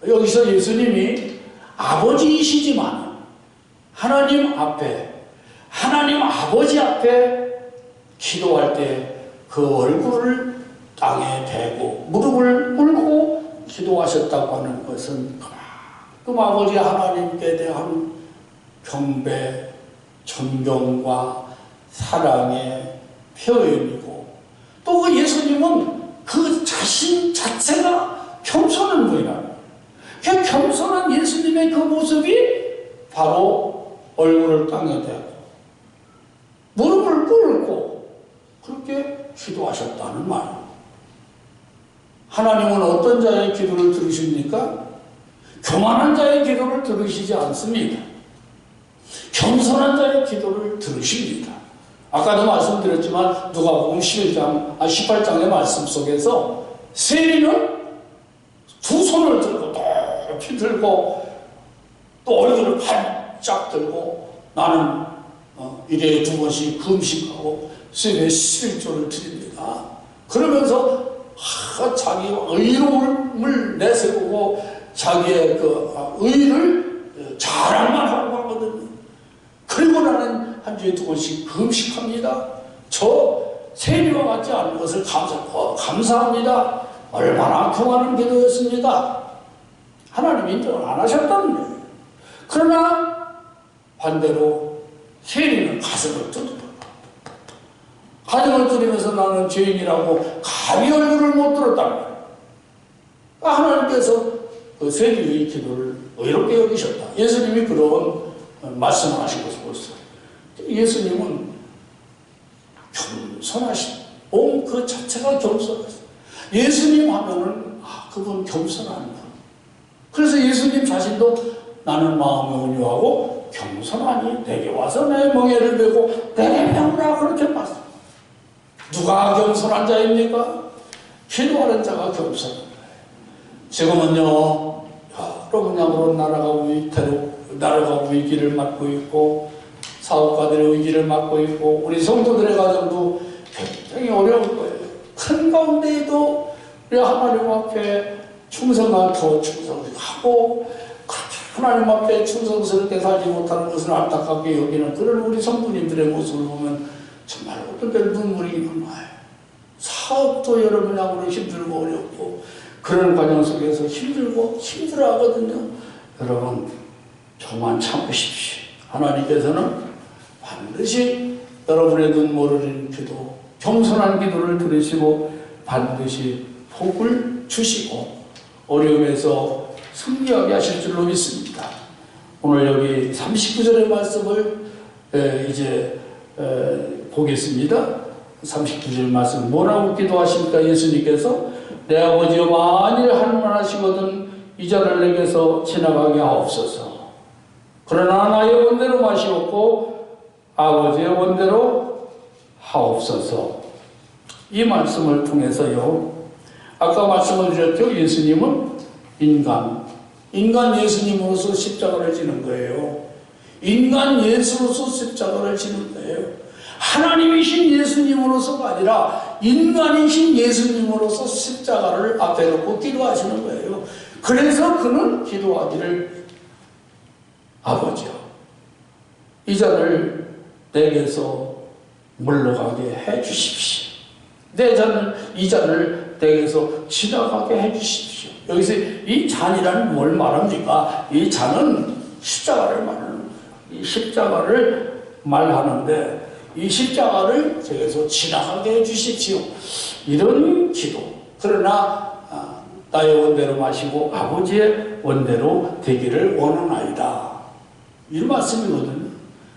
여기서 예수님이 아버지이시지만 하나님 아버지 앞에 기도할 때 그 얼굴을 땅에 대고 무릎을 꿇고 기도하셨다고 하는 것은 그만큼 아버지 하나님께 대한 경배, 존경과 사랑의 표현이고, 또 그 예수님은 그 자신 자체가 겸손한 분이라는, 그 겸손한 예수님의 그 모습이 바로 얼굴을 땅에 대고 무릎을 꿇고 그렇게 기도하셨다는 말입니다. 하나님은 어떤 자의 기도를 들으십니까? 교만한 자의 기도를 들으시지 않습니다. 겸손한 자의 기도를 들으십니다. 아까도 말씀드렸지만 누가복음 18장의 말씀 속에서 세리는 두 손을 들고 높이 들고 또 얼굴을 반짝 들고 나는 일에 두 번씩 금식하고 수요일에 11조를 드립니다. 그러면서 자기 의로움을 내세우고 자기의 그 의를 자랑만 하고 하거든요. 그리고 나는 한 주에 두 번씩 금식합니다. 저 세리와 같지 않은 것을 감사합니다. 얼마나 교만한 기도였습니다. 하나님 인정을 안 하셨다는 거예요. 그러나 반대로 세리는 가슴을 두드려. 가슴을 두드리면서 나는 죄인이라고 감히 얼굴을 못 들었다는 거예요. 하나님께서 그 세리의 기도를 의롭게 여기셨다. 예수님이 그런 말씀을 하신 것을 보세요. 예수님은 겸손하신, 온 그 자체가 겸손하신. 예수님 하면은 그분 겸손한 분. 그래서 예수님 자신도 나는 마음이 온유하고 겸손하니 내게 와서 내 멍에를 메고 내게 배우라 그렇게 말씀. 누가 겸손한 자입니까? 기도하는 자가 겸손한 자예요. 지금은요 여러 분야로 나라가 위기를 맞고 있고 사업가들의 위기를 맞고 있고 우리 성도들의 가정도 굉장히 어려울 거예요. 큰 가운데에도 우리 하나님 앞에 충성하고 그렇게 하나님 앞에 충성스럽게 살지 못하는 것을 안타깝게 여기는 그런 우리 성도님들의 모습을 보면 정말 어떤 때 눈물이 나요. 사업도 여러 분야로 힘들고 어렵고 그런 과정 속에서 힘들어 하거든요. 여러분 조금만 참으십시오. 하나님께서는 반드시 여러분의 눈물을 기도, 겸손한 기도를 들으시고 반드시 복을 주시고 어려움에서 승리하게 하실 줄로 믿습니다. 오늘 여기 39절의 말씀을 이제 보겠습니다. 39절 말씀 뭐라고 기도하십니까? 예수님께서 내 아버지여 만일 할만하시거든 이 잔을 내게서 지나가게 하옵소서. 그러나 나의 원대로 마시옵고 아버지의 원대로 하옵소서. 이 말씀을 통해서요 아까 말씀을 드렸죠. 예수님은 인간 예수님으로서 십자가를 지는 거예요. 인간 예수로서 십자가를 지는 거예요. 하나님이신 예수님으로서가 아니라 인간이신 예수님으로서 십자가를 앞에 놓고 기도하시는 거예요. 그래서 그는 기도하기를 아버지여 이 잔을 내게서 물러가게 해 주십시오. 이 잔을 내게서 지나가게 해 주십시오. 여기서 이 잔이라는 뭘 말합니까? 이 잔은 십자가를 말하는 거예요. 이 십자가를 말하는데 이 십자가를 제게서 지나가게 해주십시오. 이런 기도. 그러나 나의 원대로 마시고 아버지의 원대로 되기를 원하나이다. 이런 말씀이거든요.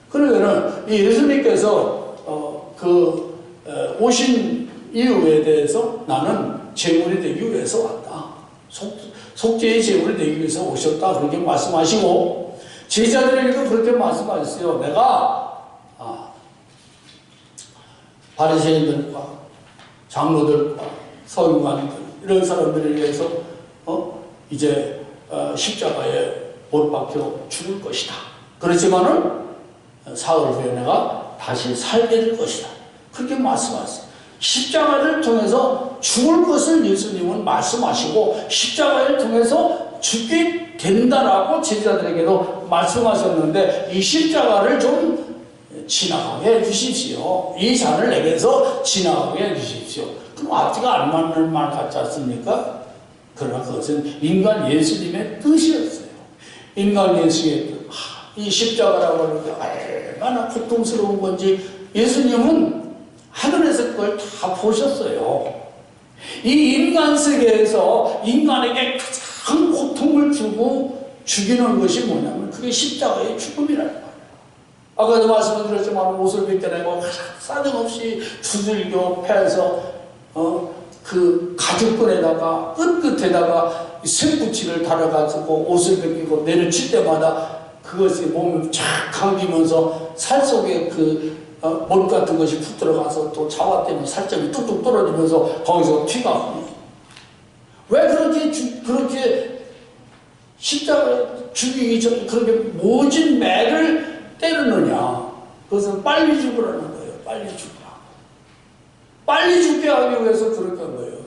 그러면은 예수님께서 오신 이유에 대해서 나는 제물이 되기 위해서 왔다. 속죄의 제물이 되기 위해서 오셨다. 그렇게 말씀하시고 제자들에게도 그렇게 말씀하셨어요. 내가 바리새인들과 장로들과 서기관들 이런 사람들에 의해서 이제 십자가에 못 박혀 죽을 것이다. 그렇지만은 사흘 후에 내가 다시 살게 될 것이다. 그렇게 말씀하셨어요. 십자가를 통해서 죽을 것을 예수님은 말씀하시고 십자가를 통해서 죽게 된다라고 제자들에게도 말씀하셨는데 이 십자가를 좀 지나가게 해주십시오. 이 잔을 내게서 지나가게 해주십시오. 그럼 앞뒤가 안 맞는 말 같지 않습니까? 그러나 그것은 인간 예수님의 뜻이었어요. 인간 예수의 뜻. 이 십자가라고 하는 게 얼마나 고통스러운 건지 예수님은 하늘에서 그걸 다 보셨어요. 이 인간 세계에서 인간에게 가장 고통을 주고 죽이는 것이 뭐냐면 그게 십자가의 죽음이라는 거예요. 아까도 말씀드렸지만 옷을 벗겨내고 사정없이 두들겨 패서 그 가죽끈에다가 끝끝에다가 쇠붙이를 달아가지고 옷을 벗기고 내려칠 때마다 그것이 몸을 쫙 감기면서 살 속에 못 같은 것이 푹 들어가서 또 자화 때문에 살점이 뚝뚝 떨어지면서 거기서 피가 흘러요. 왜 그렇게 십자가 죽이기 전에 그렇게 모진 매를 때리느냐? 그것은 빨리 죽으라는 거예요. 빨리 죽으라고. 빨리 죽게 하기 위해서 그렇게 한 거예요.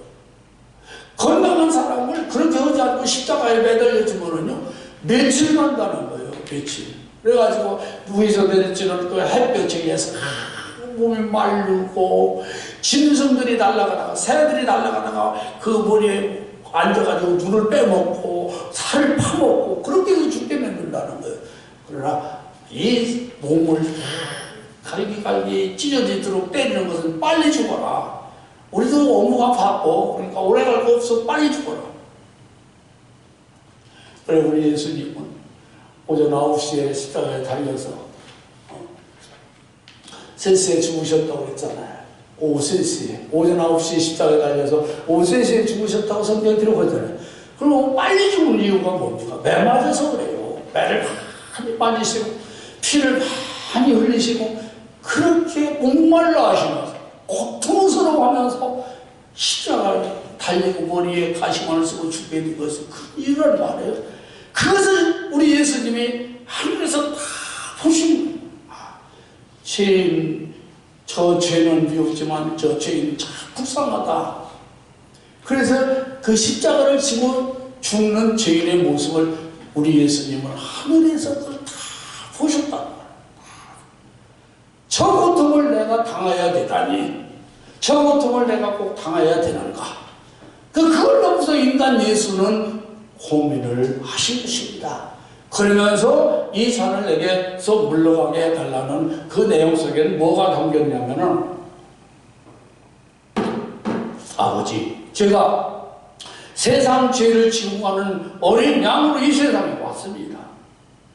건강한 사람을 그렇게 하지 않고 십자가에 매달려주면은요, 며칠 간다는 거예요. 며칠. 그래가지고 위에서 내려지는 그 햇볕에 의해서 몸이 마르고 짐승들이 날아가다가 새들이 날아가다가 그 머리에 앉아가지고 눈을 빼먹고 살을 파먹고 그렇게 해서 죽게 만든다는 거예요. 그러나 이 몸을 갈기갈기 찢어지도록 때리는 것은 빨리 죽어라. 우리도 업무가 바빠. 그러니까 오래 갈 거 없어. 빨리 죽어라. 그래 우리 예수님은 오전 9시에 십자가에 달려서 3시에 죽으셨다고 그랬잖아요. 오후 3시에. 오전 9시에 십자가에 달려서 오후 3시에 죽으셨다고 성경에 기록하잖아요. 그럼 빨리 죽은 이유가 뭡니까? 매 맞아서 그래요. 매를 많이 맞으시고 피를 많이 흘리시고 그렇게 목말라 하시면서 고통스러워하면서 십자가에 달리고 머리에 가시관을 쓰고 죽게 된 것은 그 이유란 말이에요. 그것을 우리 예수님이 하늘에서 다 보신 거예요. 저 죄는 미웠지만 저 죄는 참 불쌍하다. 그래서 그 십자가를 지고 죽는 죄인의 모습을 우리 예수님은 하늘에서 그걸 다 보셨단 말이에요. 저 고통을 내가 당해야 되다니, 저 고통을 내가 꼭 당해야 되는가. 그걸 놓고서 인간 예수는 고민을 하신 것입니다. 그러면서 이 잔을 내게서 물러가게 해달라는 그 내용 속에는 뭐가 담겼냐면은, 아버지, 제가 세상 죄를 지고 가는 어린 양으로 이 세상에 왔습니다.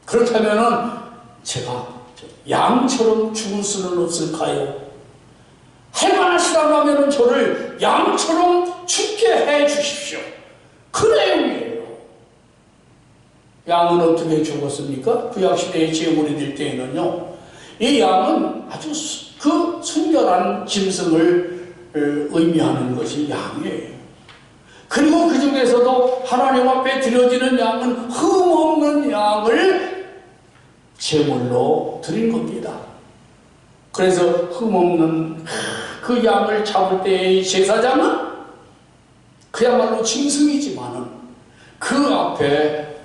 그렇다면은 제가 양처럼 죽을 수는 없을까요? 할만하시다면 저를 양처럼 죽게 해 주십시오. 그 내용이에요. 양은 어떻게 죽었습니까? 구약시대의 제물이 될 때에는요, 이 양은 아주 그 순결한 짐승을 의미하는 것이 양이에요. 그리고 그 중에서도 하나님 앞에 드려지는 양은 흠없는 양을 제물로 드린 겁니다. 그래서 흠없는 그 양을 잡을 때의 제사장은 그야말로 짐승이지만은 그 앞에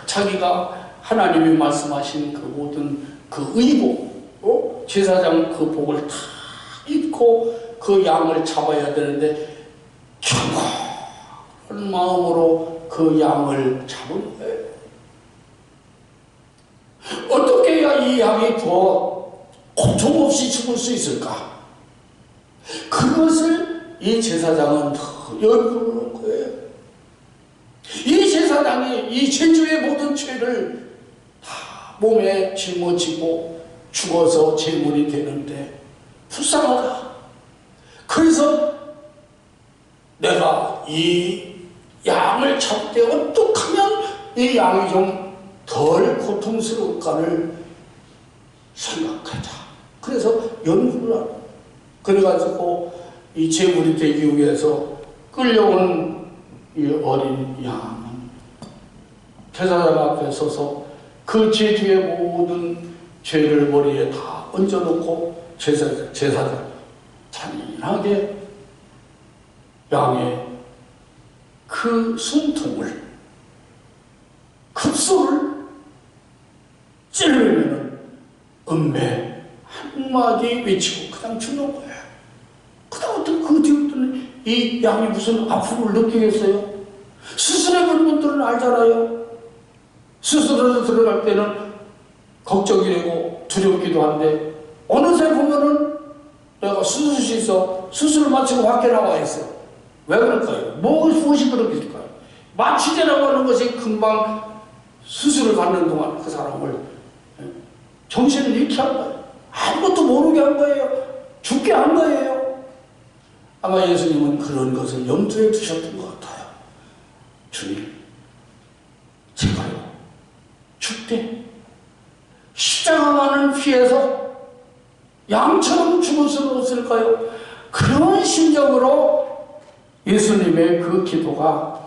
자기가 하나님이 말씀하신 그 모든 그 의복, 제사장 그 복을 다 입고 그 양을 잡아야 되는데 경건한 마음으로 그 양을 잡은 거예요. 어떻게 해야 이 양이 더 고통 없이 죽을 수 있을까? 그것을 이 제사장은 연구하는 거예요. 이 제사장이 이 제주의 모든 죄를 다 몸에 짊어지고 죽어서 제물이 되는데 불쌍하다. 그래서 내가 이 양을 잡을 때 어떻게 하면 이 양이 좀 덜 고통스러울까를 생각하자. 그래서 연구를 하고, 그래가지고 이 제물이 되기 위해서 끌려온 이 어린 양은 제사장 앞에 서서 그 제주의 모든 죄를 머리에 다 얹어놓고 제사장 잔인하게 양의 그 숨통을, 급소를 찌르면 은매 한마디 외치고 그냥 죽는 거예요. 그다음부터 그 뒤부터는 이 양이 무슨 아픔을 느끼겠어요? 수술해본 분들은 알잖아요. 수술을 들어갈 때는 걱정이 되고 두렵기도 한데 어느새 보면은 내가 수술실에서 수술을 마치고 밖에 나와 있어. 왜 그럴까요? 무엇이 그렇겠을까요? 마취제라고 하는 것이 금방 수술을 받는 동안 그 사람을 정신을 잃게 한 거예요. 아무것도 모르게 한 거예요. 죽게 한 거예요. 아마 예수님은 그런 것을 염두에 두셨던 것 같아요. 주님, 제가요 죽되 십자가만을 피해서 양처럼 죽을 수는 없을까요? 그런 심정으로 예수님의 그 기도가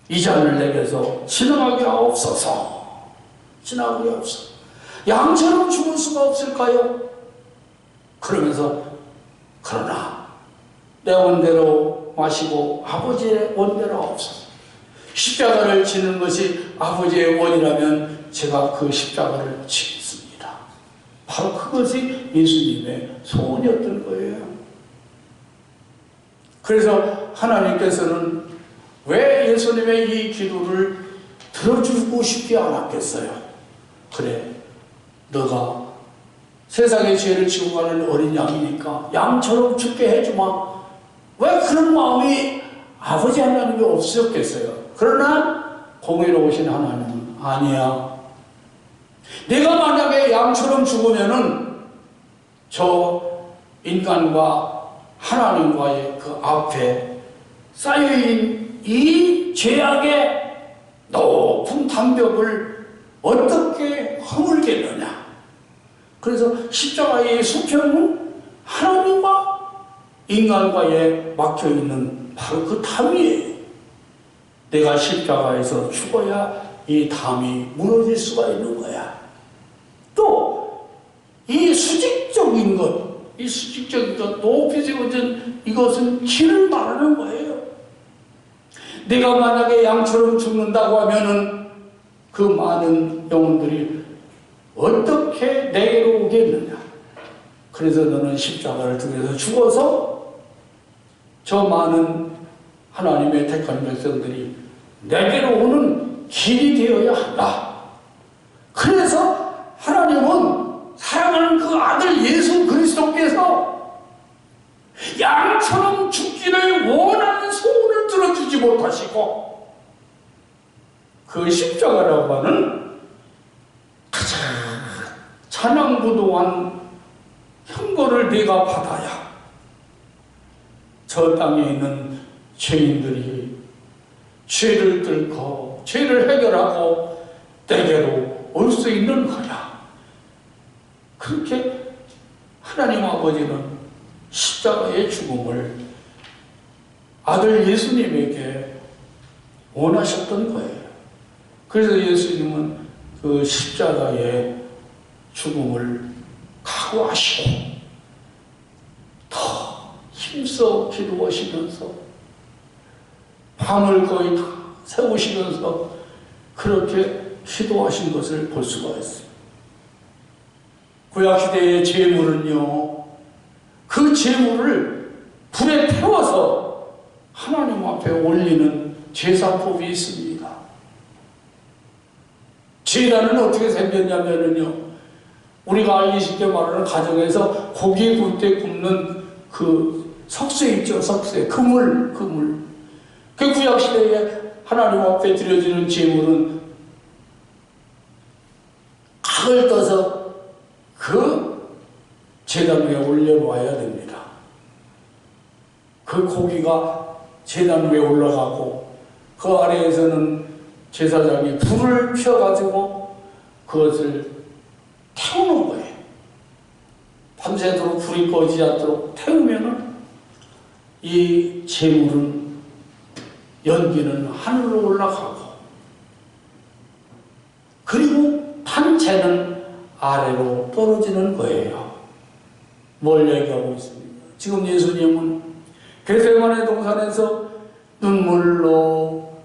이 잔을 내게서 지나가게 하옵소서. 지나가게 하옵소서. 양처럼 죽을 수가 없을까요? 그러면서 그러나 내 원대로 마시고 아버지의 원대로 하옵소서. 십자가를 지는 것이 아버지의 원이라면 제가 그 십자가를 지겠습니다. 바로 그것이 예수님의 소원이었던 거예요. 그래서 하나님께서는 왜 예수님의 이 기도를 들어주고 싶지 않았겠어요? 그래, 너가 세상의 죄를 지고 가는 어린 양이니까 양처럼 죽게 해주마. 왜 그런 마음이 아버지 하나님이 없었겠어요? 그러나 공의로우신 하나님은 아니야. 내가 만약에 양처럼 죽으면은 저 인간과 하나님과의 그 앞에 쌓여있는 이 죄악의 높은 담벽을 어떻게 허물겠느냐. 그래서 십자가의 수평은 하나님과 인간과에 막혀있는 바로 그 담이에요. 내가 십자가에서 죽어야 이 담이 무너질 수가 있는 거야. 또 이 수직적인 것, 이 수직적인 것, 높이 세워진 이것은 길을 말하는 거예요. 내가 만약에 양처럼 죽는다고 하면은 그 많은 영혼들이 어떻게 내게로 오겠느냐. 그래서 너는 십자가를 통해서 죽어서 저 많은 하나님의 택한 백성들이 내게로 오는 길이 되어야 한다. 그래서 하나님은 사랑하는 그 아들 예수 그리스도께서 양처럼 죽기를 원하는 소원을 들어주지 못하시고 그 십자가라고 하는 가장 찬양부도한 형벌을 내가 받아야 저 땅에 있는 죄인들이 죄를 뚫고 죄를 해결하고 내게로 올 수 있는 거야. 그렇게 하나님 아버지는 십자가의 죽음을 아들 예수님에게 원하셨던 거예요. 그래서 예수님은 그 십자가의 죽음을 각오하시고 더 힘써 기도하시면서 밤을 거의 다 세우시면서 그렇게 기도하신 것을 볼 수가 있어요. 구약시대의 제물은요, 그 제물을 불에 태워서 하나님 앞에 올리는 제사법이 있습니다. 제단은 어떻게 생겼냐면요, 우리가 알기 쉽게 말하는 가정에서 고기 구울 때 굽는 그 석쇠 있죠, 석쇠, 그물. 그 구약시대에 하나님 앞에 드려지는 제물은 각을 떠서 그 제단 위에 올려놓아야 됩니다. 그 고기가 제단 위에 올라가고 그 아래에서는 제사장이 불을 펴가지고 그것을 태우는 거예요. 밤새도록 불이 꺼지지 않도록 태우면은 이 제물은 연기는 하늘로 올라가고 그리고 단체는 아래로 떨어지는 거예요. 뭘 얘기하고 있습니까? 지금 예수님은 겟세마네 동산에서 눈물로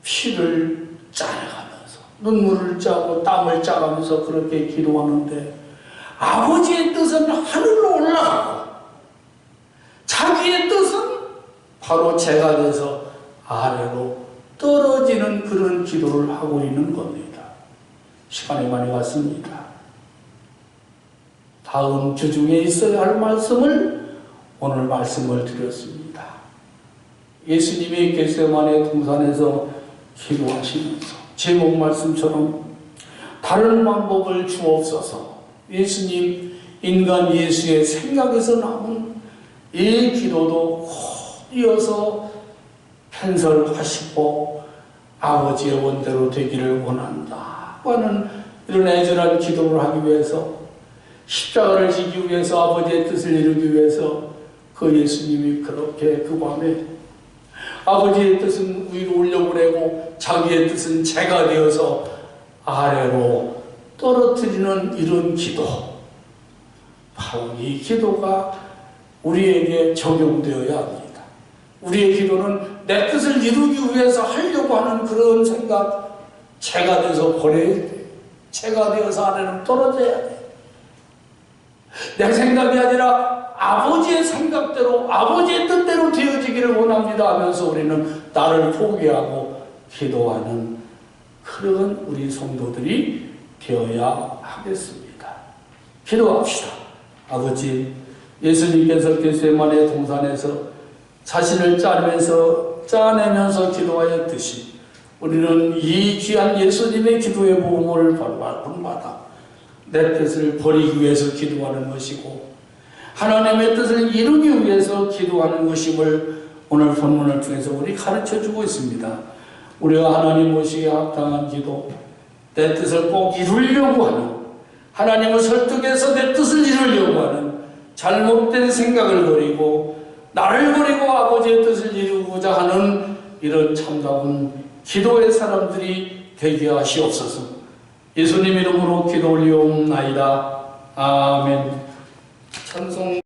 피를 짜내가면서 눈물을 짜고 땀을 짜가면서 그렇게 기도하는데 아버지의 뜻은 하늘로 올라가고 자기의 뜻은 바로 제가 돼서 아래로 떨어지는 그런 기도를 하고 있는 겁니다. 시간이 많이 갔습니다. 다음 주 중에 있어야 할 말씀을 오늘 말씀을 드렸습니다. 예수님이 겟세마네 동산에서 기도하시면서 제목 말씀처럼 다른 방법을 주옵소서. 예수님, 인간 예수의 생각에서 나온 이 기도도 이어서 편설하시고 아버지의 원대로 되기를 원한다 하는 이런 애절한 기도를 하기 위해서, 십자가를 지기 위해서, 아버지의 뜻을 이루기 위해서 그 예수님이 그렇게 그 밤에 아버지의 뜻은 위로 올려보내고 자기의 뜻은 제가 되어서 아래로 떨어뜨리는 이런 기도, 바로 이 기도가 우리에게 적용되어야 합니다. 우리의 기도는 내 뜻을 이루기 위해서 하려고 하는 그런 생각, 제가 되어서 버려야 돼. 제가 되어서 아래로 떨어져야 돼. 내 생각이 아니라 아버지의 생각대로, 아버지의 뜻대로 되어지기를 원합니다 하면서 우리는 나를 포기하고 기도하는 그런 우리 성도들이 되어야 하겠습니다. 기도합시다. 아버지, 예수님께서 겟세마네 동산에서 자신을 짜내면서 기도하였듯이 우리는 이 귀한 예수님의 기도의 보험을 본받아 내 뜻을 버리기 위해서 기도하는 것이고 하나님의 뜻을 이루기 위해서 기도하는 것임을 오늘 본문을 통해서 우리 가르쳐주고 있습니다. 우리가 하나님 모시기에 합당한 기도, 내 뜻을 꼭 이루려고 하는, 하나님을 설득해서 내 뜻을 이루려고 하는 잘못된 생각을 버리고 나를 버리고 아버지의 뜻을 이루고자 하는 이런 참다운 기도의 사람들이 되게 하시옵소서. 예수님 이름으로 기도 올리옵나이다. 아멘. 찬송.